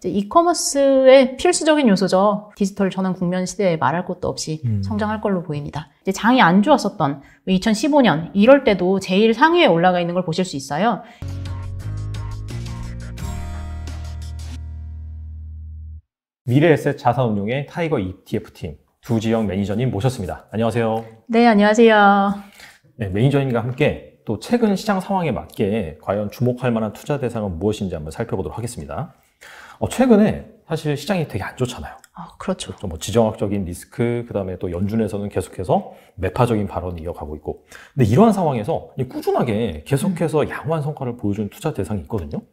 이제 이커머스의 필수적인 요소죠. 디지털 전환 국면 시대에 말할 것도 없이 성장할 걸로 보입니다. 이제 장이 안 좋았었던 2015년 이럴 때도 제일 상위에 올라가 있는 걸 보실 수 있어요. 미래에셋 자산운용의 타이거 ETF팀 두지영 매니저님 모셨습니다. 안녕하세요. 네, 안녕하세요. 네, 매니저님과 함께 또 최근 시장 상황에 맞게 과연 주목할 만한 투자 대상은 무엇인지 한번 살펴보도록 하겠습니다. 최근에 사실 시장이 되게 안 좋잖아요. 그렇죠. 뭐 지정학적인 리스크, 그 다음에 또 연준에서는 계속해서 매파적인 발언을 이어가고 있고. 근데 이러한 상황에서 꾸준하게 계속해서 양호한 성과를 보여준 투자 대상이 있거든요.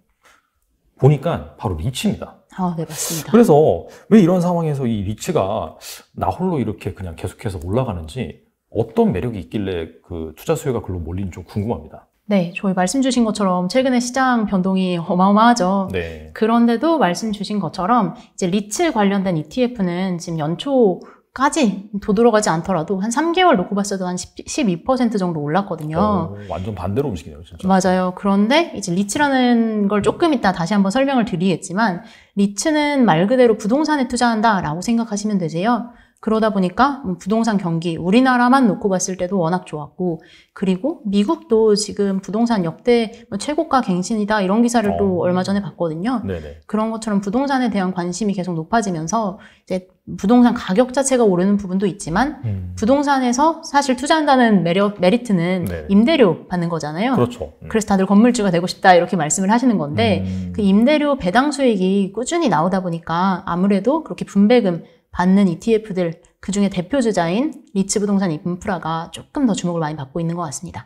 보니까 바로 리츠입니다. 네, 맞습니다. 그래서 왜 이런 상황에서 이 리츠가 나 홀로 이렇게 그냥 계속해서 올라가는지 어떤 매력이 있길래 그 투자 수요가 글로 몰리는지 좀 궁금합니다. 네, 저희 말씀 주신 것처럼 최근에 시장 변동이 어마어마하죠. 네. 그런데도 말씀 주신 것처럼 이제 리츠 관련된 ETF는 지금 연초까지 도드러가지 않더라도 한 3개월 놓고 봤어도 한 12% 정도 올랐거든요. 완전 반대로 움직이네요, 진짜. 맞아요. 그런데 이제 리츠라는 걸 조금 이따 다시 한번 설명을 드리겠지만 리츠는 말 그대로 부동산에 투자한다라고 생각하시면 되세요. 그러다 보니까 부동산 경기, 우리나라만 놓고 봤을 때도 워낙 좋았고, 그리고 미국도 지금 부동산 역대 최고가 갱신이다 이런 기사를 또 얼마 전에 봤거든요. 네네. 그런 것처럼 부동산에 대한 관심이 계속 높아지면서 이제 부동산 가격 자체가 오르는 부분도 있지만 부동산에서 사실 투자한다는 메리트는 네. 임대료 받는 거잖아요. 그렇죠. 그래서 다들 건물주가 되고 싶다 이렇게 말씀을 하시는 건데 그 임대료 배당 수익이 꾸준히 나오다 보니까 아무래도 그렇게 분배금 받는 ETF들 그중에 대표 주자인 리츠 부동산 인프라가 조금 더 주목을 많이 받고 있는 것 같습니다.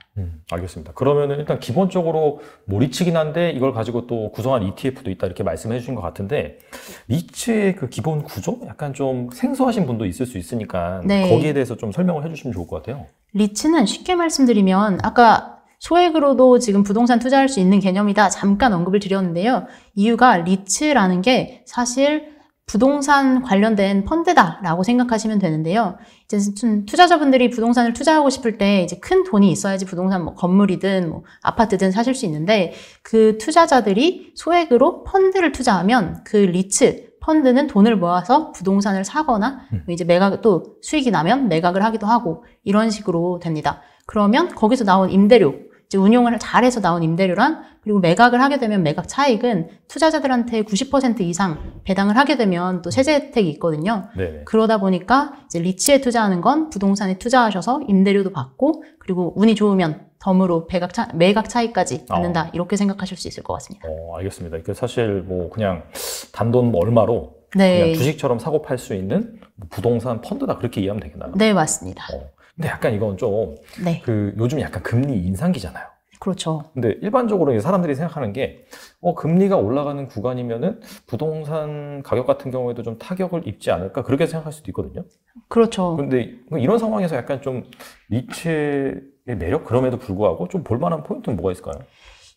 알겠습니다. 그러면은 일단 기본적으로 뭐 리츠긴 한데 이걸 가지고 또 구성한 ETF도 있다 이렇게 말씀해 주신 것 같은데 리츠의 그 기본 구조? 약간 좀 생소하신 분도 있을 수 있으니까 네. 거기에 대해서 좀 설명을 해주시면 좋을 것 같아요. 리츠는 쉽게 말씀드리면 아까 소액으로도 지금 부동산 투자할 수 있는 개념이다 잠깐 언급을 드렸는데요. 이유가 리츠라는 게 사실 부동산 관련된 펀드다라고 생각하시면 되는데요. 이제 투자자분들이 부동산을 투자하고 싶을 때 이제 큰 돈이 있어야지 부동산 뭐 건물이든 뭐 아파트든 사실 수 있는데 그 투자자들이 소액으로 펀드를 투자하면 그 리츠 펀드는 돈을 모아서 부동산을 사거나 이제 매각 또 수익이 나면 매각을 하기도 하고 이런 식으로 됩니다. 그러면 거기서 나온 임대료 이제 운용을 잘해서 나온 임대료랑 그리고 매각을 하게 되면 매각 차익은 투자자들한테 90% 이상 배당을 하게 되면 또 세제 혜택이 있거든요. 네네. 그러다 보니까 이제 리츠에 투자하는 건 부동산에 투자하셔서 임대료도 받고 그리고 운이 좋으면 덤으로 매각 차익까지 받는다 이렇게 생각하실 수 있을 것 같습니다. 알겠습니다. 이게 사실 뭐 그냥 단돈 뭐 얼마로 네. 그냥 주식처럼 사고 팔 수 있는 부동산 펀드다 그렇게 이해하면 되겠나요? 네, 맞습니다. 근데 약간 이건 좀 네. 요즘 약간 금리 인상기잖아요. 그렇죠. 근데 일반적으로 사람들이 생각하는 게 금리가 올라가는 구간이면은 부동산 가격 같은 경우에도 좀 타격을 입지 않을까 그렇게 생각할 수도 있거든요. 그렇죠. 근데 이런 상황에서 약간 좀 리츠의 매력 그럼에도 불구하고 좀 볼만한 포인트는 뭐가 있을까요?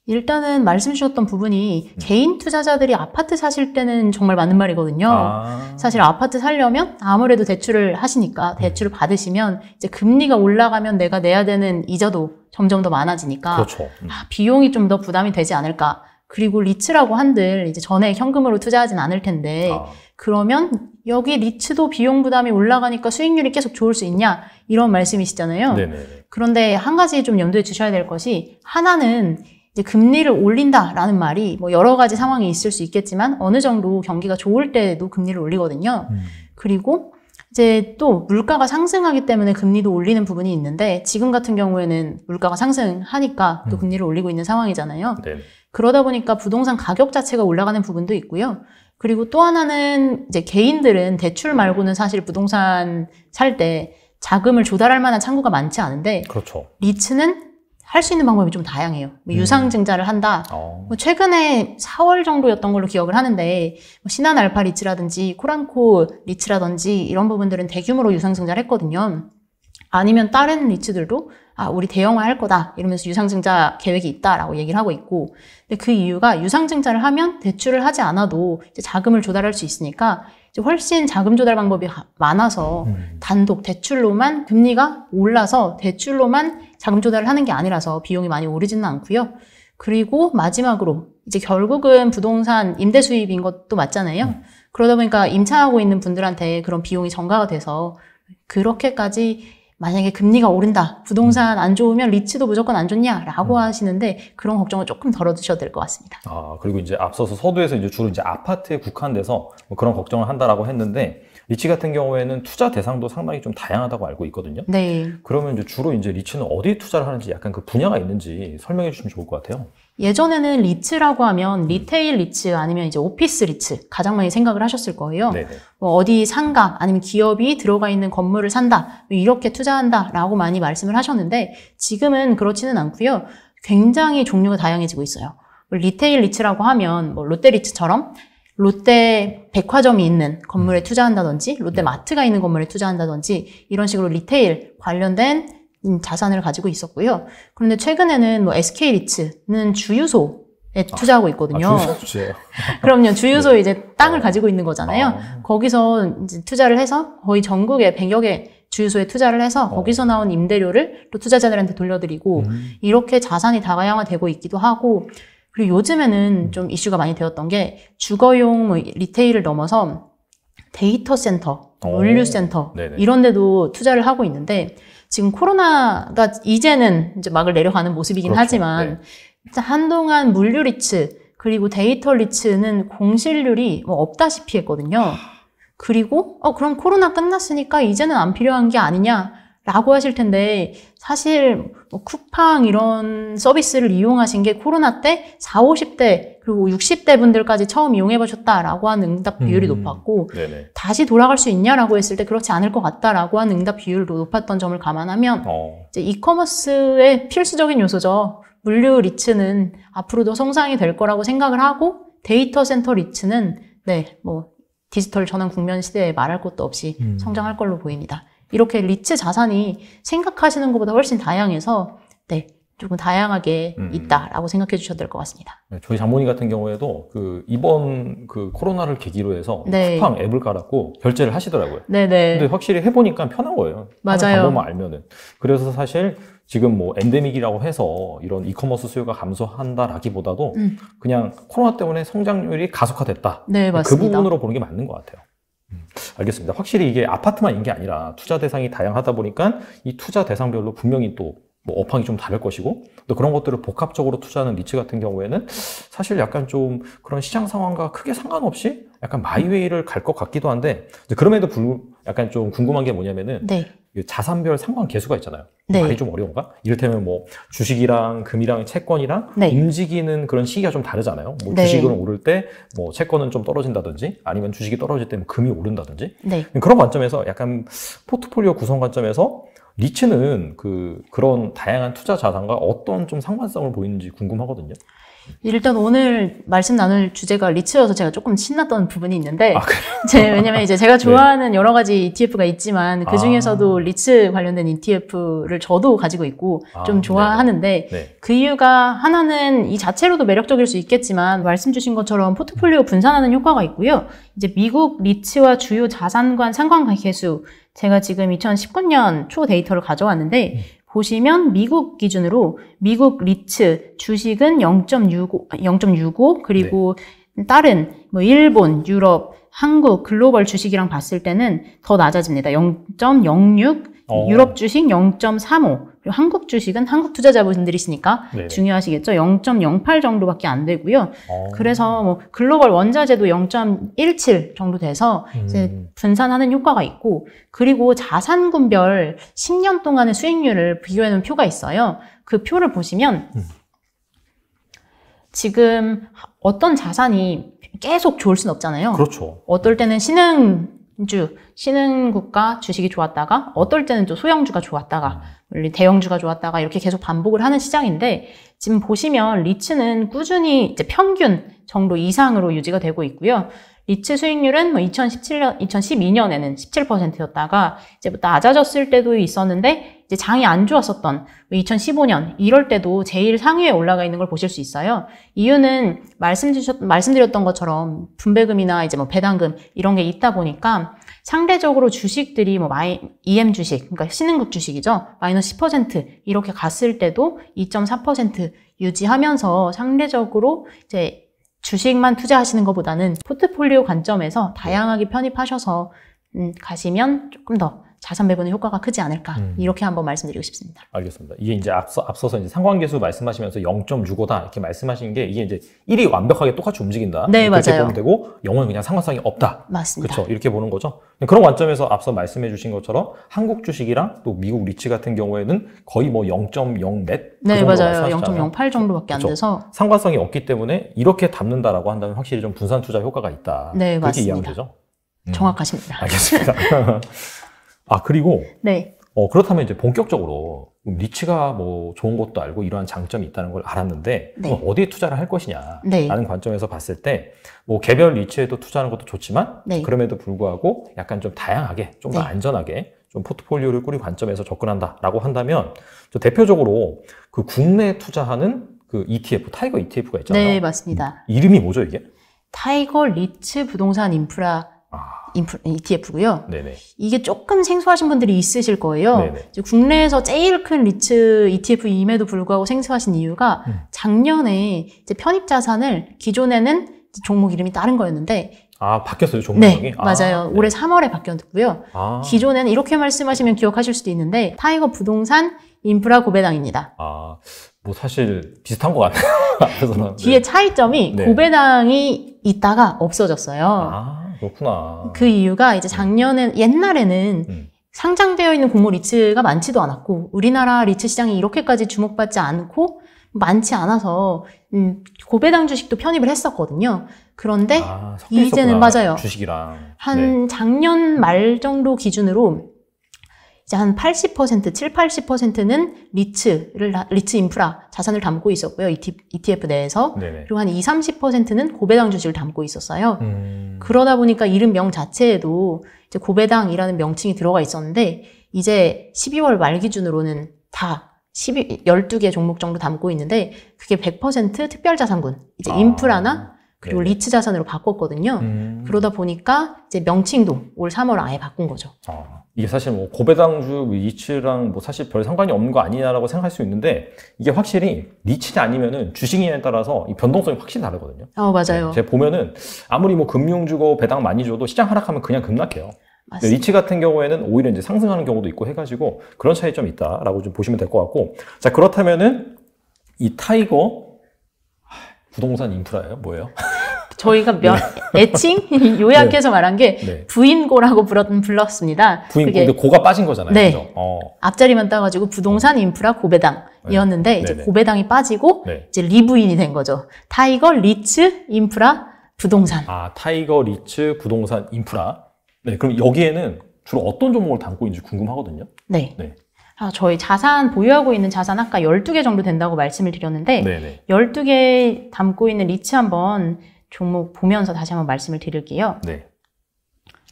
일단은 말씀 주셨던 부분이 개인 투자자들이 아파트 사실 때는 정말 맞는 말이거든요. 사실 아파트 사려면 아무래도 대출을 하시니까 대출을 받으시면 이제 금리가 올라가면 내가 내야 되는 이자도 점점 더 많아지니까 그렇죠. 비용이 좀 더 부담이 되지 않을까. 그리고 리츠라고 한들 이제 전액 현금으로 투자하진 않을 텐데 그러면 여기 리츠도 비용 부담이 올라가니까 수익률이 계속 좋을 수 있냐 이런 말씀이시잖아요. 네네. 그런데 한 가지 좀 염두에 두셔야 될 것이 하나는 이제 금리를 올린다라는 말이 뭐 여러 가지 상황이 있을 수 있겠지만 어느 정도 경기가 좋을 때도 금리를 올리거든요. 그리고 이제 또 물가가 상승하기 때문에 금리도 올리는 부분이 있는데 지금 같은 경우에는 물가가 상승하니까 또 금리를 올리고 있는 상황이잖아요. 네. 그러다 보니까 부동산 가격 자체가 올라가는 부분도 있고요. 그리고 또 하나는 이제 개인들은 대출 말고는 사실 부동산 살 때 자금을 조달할 만한 창구가 많지 않은데 그렇죠. 리츠는 할 수 있는 방법이 좀 다양해요. 유상증자를 한다. 뭐 최근에 4월 정도였던 걸로 기억을 하는데 뭐 신한알파 리츠라든지 코란코 리츠라든지 이런 부분들은 대규모로 유상증자를 했거든요. 아니면 다른 리츠들도 우리 대형화 할 거다 이러면서 유상증자 계획이 있다라고 얘기를 하고 있고 근데 그 이유가 유상증자를 하면 대출을 하지 않아도 이제 자금을 조달할 수 있으니까 이제 훨씬 자금 조달 방법이 많아서 단독 대출로만 금리가 올라서 대출로만 자금 조달을 하는 게 아니라서 비용이 많이 오르지는 않고요. 그리고 마지막으로 이제 결국은 부동산 임대 수입인 것도 맞잖아요. 그러다 보니까 임차하고 있는 분들한테 그런 비용이 전가가 돼서 그렇게까지 만약에 금리가 오른다, 부동산 안 좋으면 리츠도 무조건 안 좋냐라고 하시는데 그런 걱정을 조금 덜어두셔도 될 것 같습니다. 그리고 이제 앞서서 서두에서 이제 주로 이제 아파트에 국한돼서 뭐 그런 걱정을 한다라고 했는데 리츠 같은 경우에는 투자 대상도 상당히 좀 다양하다고 알고 있거든요. 네. 그러면 이제 주로 이제 리츠는 어디에 투자를 하는지 약간 그 분야가 있는지 설명해 주시면 좋을 것 같아요. 예전에는 리츠라고 하면 리테일 리츠 아니면 이제 오피스 리츠 가장 많이 생각을 하셨을 거예요. 네네. 뭐 어디 상가 아니면 기업이 들어가 있는 건물을 산다 이렇게 투자한다라고 많이 말씀을 하셨는데 지금은 그렇지는 않고요. 굉장히 종류가 다양해지고 있어요. 리테일 리츠라고 하면 뭐 롯데 리츠처럼 롯데 백화점이 있는 건물에 투자한다든지 롯데 마트가 있는 건물에 투자한다든지 이런 식으로 리테일 관련된 자산을 가지고 있었고요. 그런데 최근에는 뭐 SK 리츠는 주유소에 투자하고 있거든요. 주유소예요. 그럼요. 주유소에 이제 땅을 가지고 있는 거잖아요. 거기서 이제 투자를 해서 거의 전국에 100여 개 주유소에 투자를 해서 거기서 나온 임대료를 또 투자자들한테 돌려드리고 이렇게 자산이 다양화되고 있기도 하고 그리고 요즘에는 좀 이슈가 많이 되었던 게 주거용 뭐 리테일을 넘어서 데이터 센터, 물류 센터 이런 데도 투자를 하고 있는데 지금 코로나가 이제는 이제 막을 내려가는 모습이긴 그렇죠. 하지만 한동안 물류 리츠 그리고 데이터 리츠는 공실률이 뭐 없다시피 했거든요. 그리고 그럼 코로나 끝났으니까 이제는 안 필요한 게 아니냐라고 하실 텐데 사실 뭐 쿠팡 이런 서비스를 이용하신 게 코로나 때 40, 50대 그리고 60대 분들까지 처음 이용해 보셨다라고 하는 응답 비율이 높았고 네네. 다시 돌아갈 수 있냐라고 했을 때 그렇지 않을 것 같다라고 하는 응답 비율도 높았던 점을 감안하면 이제 이커머스의 필수적인 요소죠. 물류 리츠는 앞으로도 성장이 될 거라고 생각을 하고 데이터 센터 리츠는 뭐 디지털 전환 국면 시대에 말할 것도 없이 성장할 걸로 보입니다. 이렇게 리츠 자산이 생각하시는 것보다 훨씬 다양해서 조금 다양하게 있다라고 생각해 주셔도 될 것 같습니다. 저희 장모님 같은 경우에도 이번 코로나를 계기로 해서 쿠팡 앱을 깔았고 결제를 하시더라고요. 근데 확실히 해보니까 편한 거예요. 맞아요. 하는 방법만 알면은. 그래서 사실 지금 뭐 엔데믹이라고 해서 이런 이커머스 수요가 감소한다라기보다도 그냥 코로나 때문에 성장률이 가속화됐다. 네, 맞습니다. 그 부분으로 보는 게 맞는 것 같아요. 알겠습니다. 확실히 이게 아파트만 있는 게 아니라 투자 대상이 다양하다 보니까 이 투자 대상별로 분명히 또 뭐 업황이 좀 다를 것이고 또 그런 것들을 복합적으로 투자하는 리츠 같은 경우에는 사실 약간 좀 그런 시장 상황과 크게 상관없이 약간 마이웨이를 갈 것 같기도 한데 그럼에도 약간 좀 궁금한 게 뭐냐면은 자산별 상관 계수가 있잖아요. 말이 좀 어려운가? 이를테면 뭐 주식이랑 금이랑 채권이랑 움직이는 그런 시기가 좀 다르잖아요. 뭐 주식은 오를 때 뭐 채권은 좀 떨어진다든지 아니면 주식이 떨어질 때 뭐 금이 오른다든지 그런 관점에서 약간 포트폴리오 구성 관점에서 리츠는 그런 다양한 투자 자산과 어떤 좀 상관성을 보이는지 궁금하거든요. 일단 오늘 말씀 나눌 주제가 리츠여서 제가 조금 신났던 부분이 있는데 왜냐면 이제 제가 좋아하는 여러 가지 ETF가 있지만 그 중에서도 리츠 관련된 ETF를 저도 가지고 있고 좀 좋아하는데 그 이유가 하나는 이 자체로도 매력적일 수 있겠지만 말씀 주신 것처럼 포트폴리오 분산하는 효과가 있고요. 이제 미국 리츠와 주요 자산관 상관계수 제가 지금 2019년 초 데이터를 가져왔는데 보시면 미국 기준으로 미국 리츠 주식은 0.65 그리고 다른 뭐 일본, 유럽, 한국 글로벌 주식이랑 봤을 때는 더 낮아집니다. 0.06 유럽 주식 0.35 그리고 한국 주식은 한국 투자자분들이시니까 중요하시겠죠. 0.08 정도밖에 안 되고요. 그래서 뭐 글로벌 원자재도 0.17 정도 돼서 이제 분산하는 효과가 있고 그리고 자산군별 10년 동안의 수익률을 비교해 놓은 표가 있어요. 그 표를 보시면 지금 어떤 자산이 계속 좋을 순 없잖아요. 그렇죠. 어떨 때는 신흥국가 주식이 좋았다가 어떨 때는 또 소형주가 좋았다가 대형주가 좋았다가 이렇게 계속 반복을 하는 시장인데 지금 보시면 리츠는 꾸준히 이제 평균 정도 이상으로 유지가 되고 있고요. 리츠 수익률은 뭐 2012년에는 17%였다가 이제 낮아졌을 때도 있었는데 이제 장이 안 좋았었던 2015년 이럴 때도 제일 상위에 올라가 있는 걸 보실 수 있어요. 이유는 말씀드렸던 것처럼 분배금이나 이제 뭐 배당금 이런 게 있다 보니까 상대적으로 주식들이 뭐 EM 주식, 그러니까 신흥국 주식이죠. 마이너스 10% 이렇게 갔을 때도 2.4% 유지하면서 상대적으로 이제 주식만 투자하시는 것보다는 포트폴리오 관점에서 다양하게 편입하셔서 가시면 조금 더 자산 배분의 효과가 크지 않을까 이렇게 한번 말씀드리고 싶습니다. 알겠습니다. 이게 이제 앞서서 이제 상관계수 말씀하시면서 0.65다 이렇게 말씀하신 게 이게 이제 1이 완벽하게 똑같이 움직인다. 네, 그렇게 맞아요. 보면 되고 0은 그냥 상관성이 없다. 맞습니다. 그렇죠. 이렇게 보는 거죠. 그런 관점에서 앞서 말씀해 주신 것처럼 한국 주식이랑 또 미국 리츠 같은 경우에는 거의 뭐 0.0 넷? 네, 맞아요. 0.08 정도밖에 안 그렇죠. 돼서 상관성이 없기 때문에 이렇게 담는다라고 한다면 확실히 좀 분산 투자 효과가 있다. 네, 그렇게 맞습니다. 이해하면 되죠. 정확하십니다. 알겠습니다. 그리고 네. 그렇다면 이제 본격적으로 리츠가 뭐 좋은 것도 알고 이러한 장점이 있다는 걸 알았는데 네. 그럼 어디에 투자를 할 것이냐라는 네. 관점에서 봤을 때 뭐 개별 리츠에도 투자하는 것도 좋지만 네. 그럼에도 불구하고 약간 좀 다양하게 좀 더 네. 안전하게 좀 포트폴리오를 꾸릴 관점에서 접근한다라고 한다면 대표적으로 그 국내 투자하는 그 ETF, 타이거 ETF가 있잖아요. 네, 맞습니다. 이름이 뭐죠 이게? 타이거 리츠 부동산 인프라 ETF고요. 네네. 이게 조금 생소하신 분들이 있으실 거예요. 네네. 이제 국내에서 제일 큰 리츠 ETF임에도 불구하고 생소하신 이유가 작년에 이제 편입 자산을 기존에는 종목 이름이 다른 거였는데 바뀌었어요 종목명이? 네, 맞아요. 네. 올해 3월에 바뀌었고요. 기존에는 이렇게 말씀하시면 기억하실 수도 있는데 타이거 부동산 인프라 고배당입니다. 뭐 사실 비슷한 것 같네요. 앞에서는. 뒤에 차이점이 네. 고배당이 있다가 없어졌어요. 그렇구나. 그 이유가 이제 옛날에는 상장되어 있는 공모 리츠가 많지도 않았고 우리나라 리츠 시장이 이렇게까지 주목받지 않고 많지 않아서 고배당 주식도 편입을 했었거든요. 그런데 이제는 맞아요. 주식이랑 한 작년 말 정도 기준으로 이제 한 80%, 80%는 리츠 인프라 자산을 담고 있었고요. ETF 내에서. 네네. 그리고 한 30%는 고배당 주식을 담고 있었어요. 그러다 보니까 이름명 자체에도 이제 고배당이라는 명칭이 들어가 있었는데 이제 12월 말 기준으로는 다 12개 종목 정도 담고 있는데 그게 100% 특별자산군, 이제 인프라나 그리고 네네. 리츠 자산으로 바꿨거든요. 그러다 보니까 이제 명칭도 올 3월 아예 바꾼 거죠. 이게 사실 뭐 고배당주 리츠랑 뭐 사실 별 상관이 없는 거 아니냐라고 생각할 수 있는데 이게 확실히 리츠냐 아니면은 주식이냐에 따라서 이 변동성이 확실히 다르거든요. 맞아요. 제가 보면은 아무리 뭐 금융 주고 배당 많이 줘도 시장 하락하면 그냥 급락해요. 리츠 같은 경우에는 오히려 이제 상승하는 경우도 있고 해가지고 그런 차이점이 있다라고 좀 보시면 될 것 같고, 자 그렇다면은 이 타이거 부동산 인프라예요? 뭐예요? 저희가 애칭 요약해서 말한 게 부인고라고 불렀습니다. 부인고, 근데 고가 빠진 거잖아요. 네. 그죠? 앞자리만 따가지고 부동산 인프라 고배당이었는데 이제 고배당이 빠지고 이제 리부인이 된 거죠. 타이거 리츠 인프라 부동산. 타이거 리츠 부동산 인프라. 네, 그럼 여기에는 주로 어떤 종목을 담고 있는지 궁금하거든요. 네. 저희 자산 보유하고 있는 자산 아까 12개 정도 된다고 말씀을 드렸는데 네네. 12개 담고 있는 리츠 한번 종목 보면서 다시 한번 말씀을 드릴게요. 네.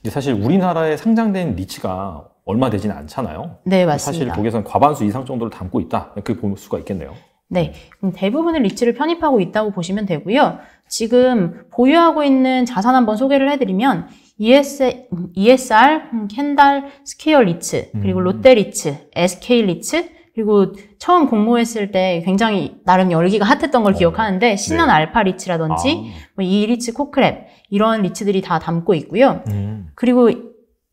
사실 우리나라에 상장된 리츠가 얼마 되지는 않잖아요. 네, 맞습니다. 사실 거기에서는 과반수 이상 정도를 담고 있다. 그렇게 볼 수가 있겠네요. 네, 대부분의 리츠를 편입하고 있다고 보시면 되고요. 지금 보유하고 있는 자산 한번 소개를 해드리면 ESR, 캔달 스퀘어 리츠, 그리고 롯데 리츠, SK 리츠, 그리고 처음 공모했을 때 굉장히 나름 열기가 핫했던 걸 기억하는데 신한 알파 리츠라든지 뭐 이리츠 코크랩 이런 리츠들이 다 담고 있고요. 그리고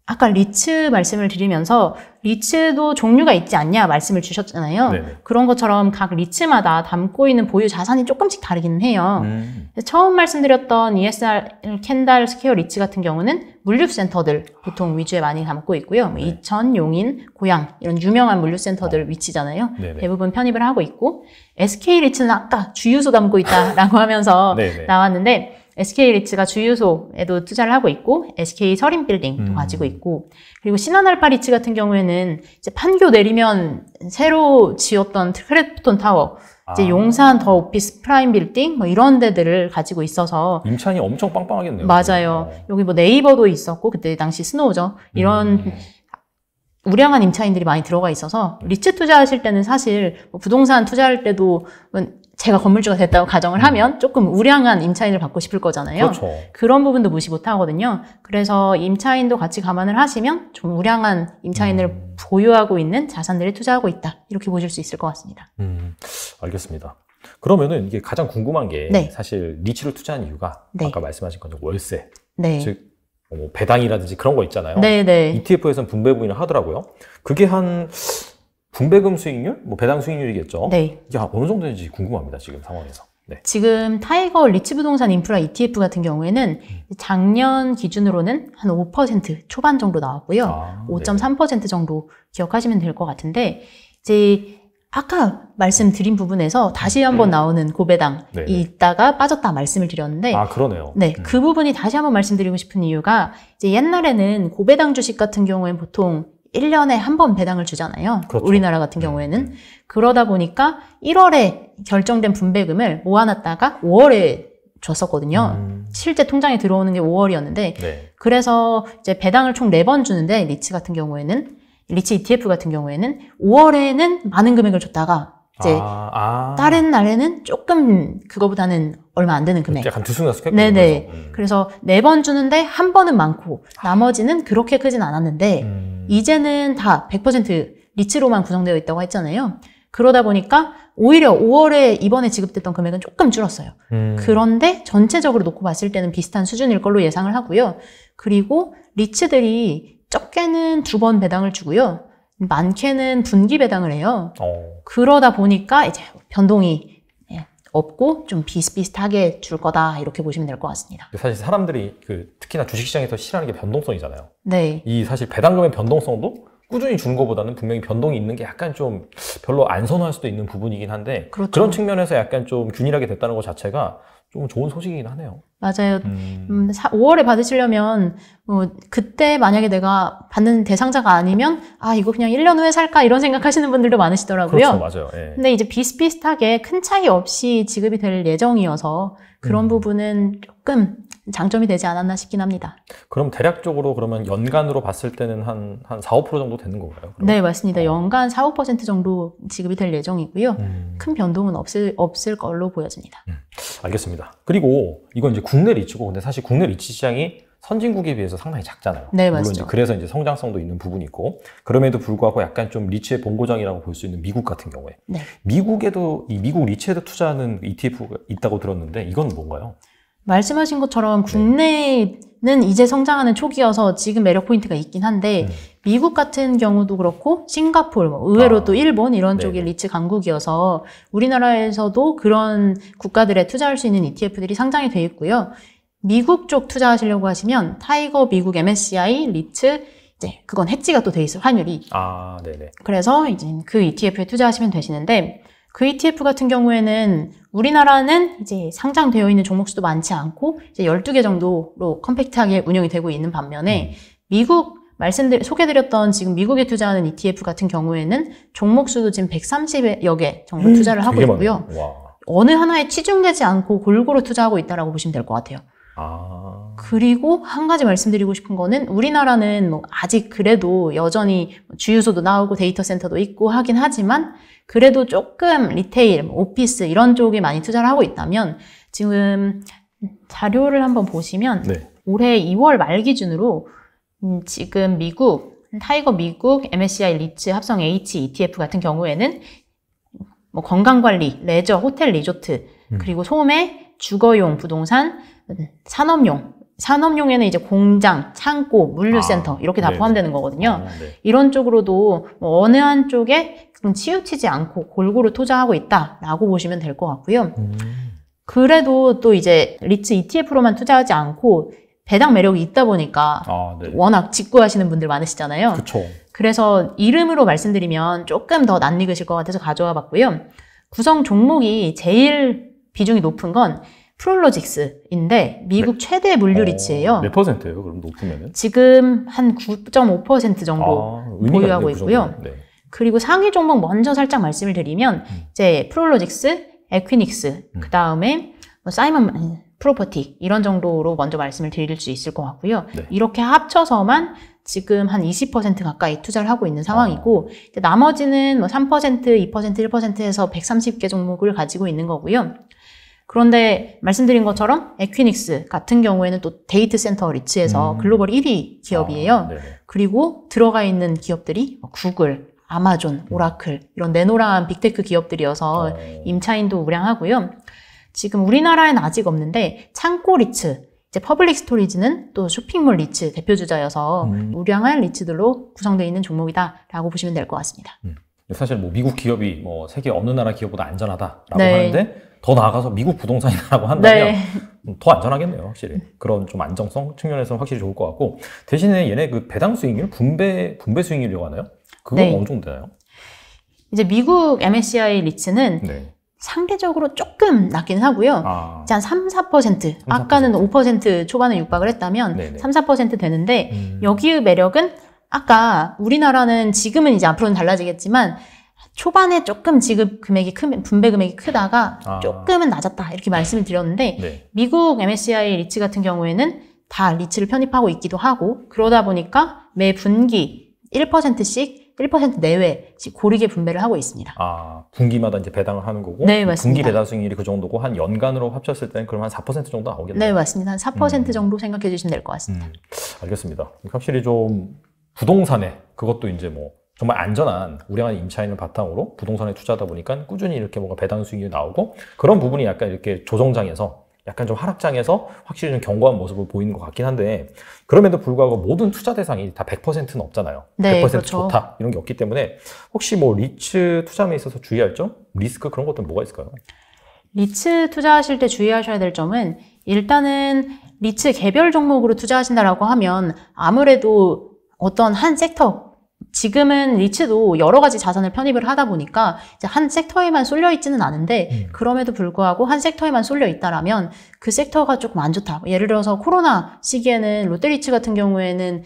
아까 리츠 말씀을 드리면서 리츠도 종류가 있지 않냐 말씀을 주셨잖아요. 네네. 그런 것처럼 각 리츠마다 담고 있는 보유 자산이 조금씩 다르기는 해요. 처음 말씀드렸던 ESR 캔달 스퀘어 리츠 같은 경우는 물류센터들 보통 위주에 많이 담고 있고요. 이천, 용인, 고양 이런 유명한 물류센터들 위치잖아요. 네네. 대부분 편입을 하고 있고 SK 리츠는 아까 주유소 담고 있다라고 하면서 나왔는데 SK 리츠가 주유소에도 투자를 하고 있고 SK 서린빌딩도 가지고 있고, 그리고 신한알파 리츠 같은 경우에는 이제 판교 내리면 새로 지었던 크래프톤 타워 이제 용산 더 오피스 프라임 빌딩 뭐 이런 데들을 가지고 있어서 임차인이 엄청 빵빵하겠네요. 맞아요. 여기 뭐 네이버도 있었고 그때 당시 스노우죠. 이런 우량한 임차인들이 많이 들어가 있어서 리츠 투자하실 때는 사실 뭐 부동산 투자할 때도 제가 건물주가 됐다고 가정을 하면 조금 우량한 임차인을 받고 싶을 거잖아요. 그렇죠. 그런 부분도 무시 못 하거든요. 그래서 임차인도 같이 감안을 하시면 좀 우량한 임차인을 보유하고 있는 자산들에 투자하고 있다. 이렇게 보실 수 있을 것 같습니다. 알겠습니다. 그러면은 이게 가장 궁금한 게 네. 사실 리츠를 투자한 이유가 네. 아까 말씀하신 것처럼 월세, 네. 즉 뭐 배당이라든지 그런 거 있잖아요. 네네. ETF에서는 분배분위를 하더라고요. 그게 한 분배금 수익률, 뭐 배당 수익률이겠죠. 네. 이게 어느 정도 되는지 궁금합니다. 지금 상황에서. 네. 지금 타이거 리츠 부동산 인프라 ETF 같은 경우에는 작년 기준으로는 한 5% 초반 정도 나왔고요. 5.3% 정도 기억하시면 될 것 같은데 이제 아까 말씀드린 부분에서 다시 한번 나오는 고배당이 있다가 빠졌다 말씀을 드렸는데 그러네요. 네, 그 부분이 다시 한번 말씀드리고 싶은 이유가 이제 옛날에는 고배당 주식 같은 경우에는 보통 1년에 한 번 배당을 주잖아요. 그렇죠. 우리나라 같은 경우에는. 그러다 보니까 1월에 결정된 분배금을 모아놨다가 5월에 줬었거든요. 실제 통장에 들어오는 게 5월이었는데 네. 그래서 이제 배당을 총 4번 주는데 리츠 같은 경우에는 리츠 ETF 같은 경우에는 5월에는 많은 금액을 줬다가 이제 다른 날에는 조금 그거보다는 얼마 안 되는 금액. 약간 들쑥날쑥했군요. 네네. 그래서 4번 주는데 한 번은 많고 나머지는 그렇게 크진 않았는데 이제는 다 100% 리츠로만 구성되어 있다고 했잖아요. 그러다 보니까 오히려 5월에 이번에 지급됐던 금액은 조금 줄었어요. 그런데 전체적으로 놓고 봤을 때는 비슷한 수준일 걸로 예상을 하고요. 그리고 리츠들이 적게는 2번 배당을 주고요. 많게는 분기 배당을 해요. 그러다 보니까 이제 변동이 없고 좀 비슷비슷하게 줄 거다 이렇게 보시면 될 것 같습니다. 사실 사람들이 특히나 주식시장에서 싫어하는 게 변동성이잖아요. 네. 이 사실 배당금의 변동성도 꾸준히 주는 것보다는 분명히 변동이 있는 게 약간 좀 별로 안 선호할 수도 있는 부분이긴 한데 그렇죠. 그런 측면에서 약간 좀 균일하게 됐다는 것 자체가 좀 좋은 소식이긴 하네요. 맞아요. 5월에 받으시려면 그때 만약에 내가 받는 대상자가 아니면 이거 그냥 1년 후에 살까 이런 생각하시는 분들도 많으시더라고요. 그렇죠. 맞아요. 예. 근데 이제 비슷비슷하게 큰 차이 없이 지급이 될 예정이어서 그런 부분은 조금 장점이 되지 않았나 싶긴 합니다. 그럼 대략적으로 그러면 연간으로 봤을 때는 한 4, 5% 정도 되는 건가요? 그럼? 네, 맞습니다. 연간 4, 5% 정도 지급이 될 예정이고요. 큰 변동은 없을 걸로 보여집니다. 알겠습니다. 그리고 이건 이제 국내 리츠고 근데 사실 국내 리츠 시장이 선진국에 비해서 상당히 작잖아요. 네, 물론 맞죠. 이제 그래서 이제 성장성도 있는 부분이 있고 그럼에도 불구하고 약간 좀 리츠의 본고장이라고 볼 수 있는 미국 같은 경우에 네. 미국에도 이 미국 리츠에도 투자하는 ETF가 있다고 들었는데 이건 뭔가요? 말씀하신 것처럼 국내는 이제 성장하는 초기여서 지금 매력 포인트가 있긴 한데 미국 같은 경우도 그렇고 싱가포르, 의외로 또 일본 이런 쪽이 리츠 강국이어서 우리나라에서도 그런 국가들에 투자할 수 있는 ETF들이 상장이 돼 있고요. 미국 쪽 투자하시려고 하시면 타이거 미국 MSCI 리츠 이제 그건 해지가 또 돼 있어요, 환율이. 네네. 그래서 이제 그 ETF에 투자하시면 되시는데 그 ETF 같은 경우에는 우리나라는 이제 상장되어 있는 종목 수도 많지 않고 이제 12개 정도로 컴팩트하게 운영이 되고 있는 반면에 미국 소개드렸던 지금 미국에 투자하는 ETF 같은 경우에는 종목 수도 지금 130여 개 정도 투자를 하고 있고요. 어느 하나에 치중되지 않고 골고루 투자하고 있다라고 보시면 될 것 같아요. 그리고 한 가지 말씀드리고 싶은 거는 우리나라는 아직 그래도 여전히 주유소도 나오고 데이터 센터도 있고 하긴 하지만 그래도 조금 리테일, 오피스 이런 쪽에 많이 투자를 하고 있다면 지금 자료를 한번 보시면 올해 2월 말 기준으로 지금 타이거 미국 MSCI 리츠 합성 H ETF 같은 경우에는 건강관리, 레저, 호텔, 리조트 그리고 소매, 주거용, 부동산, 산업용에는 이제 공장, 창고, 물류센터 이렇게 다 포함되는 거거든요. 이런 쪽으로도 어느 한쪽에 치우치지 않고 골고루 투자하고 있다라고 보시면 될 것 같고요. 그래도 또 이제 리츠 ETF로만 투자하지 않고 배당 매력이 있다 보니까 워낙 직구하시는 분들 많으시잖아요. 그쵸. 그래서 이름으로 말씀드리면 조금 더 낯익으실 것 같아서 가져와 봤고요. 구성 종목이 제일 비중이 높은 건 프롤로직스인데 미국 최대 물류 리츠예요. 몇 %예요? 그럼 높으면은? 지금 한 9.5% 정도 보유하고 있고요. 그리고 상위 종목 먼저 살짝 말씀을 드리면 이제 프롤로직스, 에퀴닉스, 그 다음에 사이먼 프로퍼티 이런 정도로 먼저 말씀을 드릴 수 있을 것 같고요. 네. 이렇게 합쳐서만 지금 한 20% 가까이 투자를 하고 있는 상황이고 나머지는 뭐 3%, 2%, 1%에서 130개 종목을 가지고 있는 거고요. 그런데 말씀드린 것처럼 에퀴닉스 같은 경우에는 또 데이트 센터 리츠에서 글로벌 1위 기업이에요. 그리고 들어가 있는 기업들이 구글, 아마존, 오라클 이런 내노라한 빅테크 기업들이어서 임차인도 우량하고요. 지금 우리나라에는 아직 없는데 창고 리츠, 이제 퍼블릭 스토리지는 또 쇼핑몰 리츠 대표주자여서 우량한 리츠들로 구성되어 있는 종목이다라고 보시면 될 것 같습니다. 사실 뭐 미국 기업이 뭐 세계 어느 나라 기업보다 안전하다라고 하는데 더 나아가서 미국 부동산이라고 한다면 더 안전하겠네요, 확실히. 그런 좀 안정성 측면에서는 확실히 좋을 것 같고 대신에 얘네 그 배당 수익률, 분배 수익률이라고 하나요? 그건 어느 정도 되나요? 이제 미국 MSCI 리츠는 상대적으로 조금 낮긴 하고요. 이제 한 3, 4%. 아까는 5% 초반에 육박을 했다면 3, 4% 되는데 여기의 매력은 아까 우리나라는 지금은 이제 앞으로는 달라지겠지만 초반에 조금 지급 금액이 분배 금액이 크다가 조금은 낮았다 이렇게 말씀을 드렸는데 미국 MSCI 리츠 같은 경우에는 다 리츠를 편입하고 있기도 하고 그러다 보니까 매 분기 1%씩 1% 내외씩 고르게 분배를 하고 있습니다. 분기마다 이제 배당을 하는 거고 네, 맞습니다. 분기 배당 수익률이 그 정도고 한 연간으로 합쳤을 때는 그럼 한 4% 정도 나오겠네요. 네, 맞습니다. 한 4% 정도 생각해 주시면 될 것 같습니다. 알겠습니다. 확실히 좀 부동산에 그것도 이제 뭐 정말 안전한 우량한 임차인을 바탕으로 부동산에 투자하다 보니까 꾸준히 이렇게 뭔가 배당 수익이 나오고 그런 부분이 약간 이렇게 조정장에서 약간 좀 하락장에서 확실히 좀 견고한 모습을 보이는 것 같긴 한데 그럼에도 불구하고 모든 투자 대상이 다 100%는 없잖아요. 네, 100% 그렇죠. 좋다 이런 게 없기 때문에 혹시 뭐 리츠 투자에 있어서 주의할 점? 리스크 그런 것들은 뭐가 있을까요? 리츠 투자하실 때 주의하셔야 될 점은 일단은 리츠 개별 종목으로 투자하신다라고 하면 아무래도 어떤 한 섹터 지금은 리츠도 여러 가지 자산을 편입을 하다 보니까 이제 한 섹터에만 쏠려 있지는 않은데 그럼에도 불구하고 한 섹터에만 쏠려 있다라면 그 섹터가 조금 안 좋다. 예를 들어서 코로나 시기에는 롯데리츠 같은 경우에는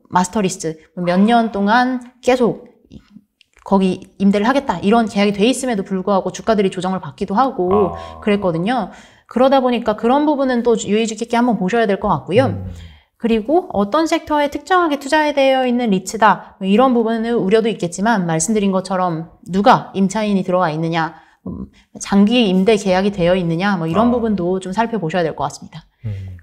마스터리스 몇 년 동안 계속 거기 임대를 하겠다 이런 계약이 돼 있음에도 불구하고 주가들이 조정을 받기도 하고 그랬거든요. 그러다 보니까 그런 부분은 또 유의주의 깊게 한번 보셔야 될 것 같고요. 그리고 어떤 섹터에 특정하게 투자되어 있는 리츠다 이런 부분은 우려도 있겠지만 말씀드린 것처럼 누가 임차인이 들어와 있느냐 장기 임대 계약이 되어 있느냐 뭐 이런 부분도 좀 살펴보셔야 될 것 같습니다.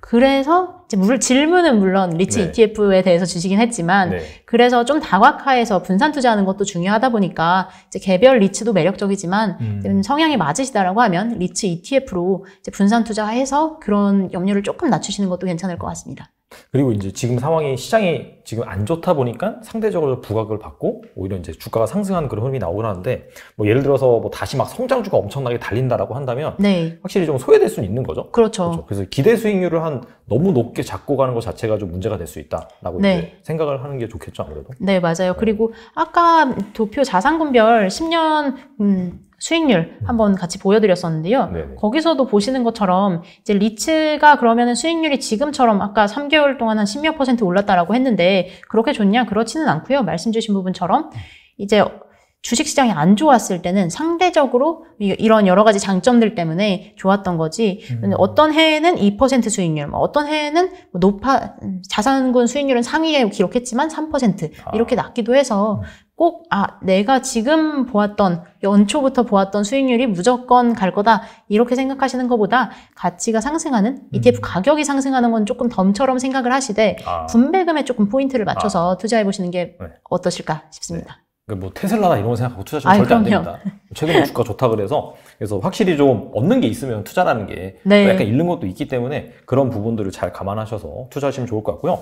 그래서 이제 질문은 물론 리츠 ETF에 대해서 주시긴 했지만 그래서 좀 다각화해서 분산 투자하는 것도 중요하다 보니까 이제 개별 리츠도 매력적이지만 성향이 맞으시다라고 하면 리츠 ETF로 이제 분산 투자해서 그런 염려를 조금 낮추시는 것도 괜찮을 것 같습니다. 그리고 이제 지금 상황이 시장이 지금 안 좋다 보니까 상대적으로 부각을 받고 오히려 이제 주가가 상승하는 그런 흐름이 나오긴 하는데 뭐 예를 들어서 뭐 다시 막 성장주가 엄청나게 달린다라고 한다면 확실히 좀 소외될 수는 있는 거죠. 그렇죠. 그래서 기대 수익률을 한 너무 높게 잡고 가는 것 자체가 좀 문제가 될 수 있다라고 이제 생각을 하는 게 좋겠죠, 아무래도. 네, 맞아요. 그리고 아까 도표 자산군별 10년 수익률 한번 같이 보여드렸었는데요. 거기서도 보시는 것처럼 이제 리츠가 그러면은 수익률이 지금처럼 아까 3개월 동안 한 10몇 % 올랐다라고 했는데 그렇게 좋냐? 그렇지는 않고요. 말씀 주신 부분처럼 이제 주식시장이 안 좋았을 때는 상대적으로 이런 여러 가지 장점들 때문에 좋았던 거지. 어떤 해에는 2% 수익률, 어떤 해에는 자산군 수익률은 상위에 기록했지만 3% 이렇게 낮기도 해서 꼭 내가 지금 보았던 연초부터 보았던 수익률이 무조건 갈 거다 이렇게 생각하시는 것보다 가치가 상승하는 ETF 가격이 상승하는 건 조금 덤처럼 생각을 하시되 분배금에 조금 포인트를 맞춰서 투자해 보시는 게 어떠실까 싶습니다. 뭐 테슬라나 이런 거 생각하고 투자하시면 절대 안 됩니다. 최근에 주가 좋다 그래서 확실히 좀 얻는 게 있으면 투자라는 게 약간 잃는 것도 있기 때문에 그런 부분들을 잘 감안하셔서 투자하시면 좋을 것 같고요.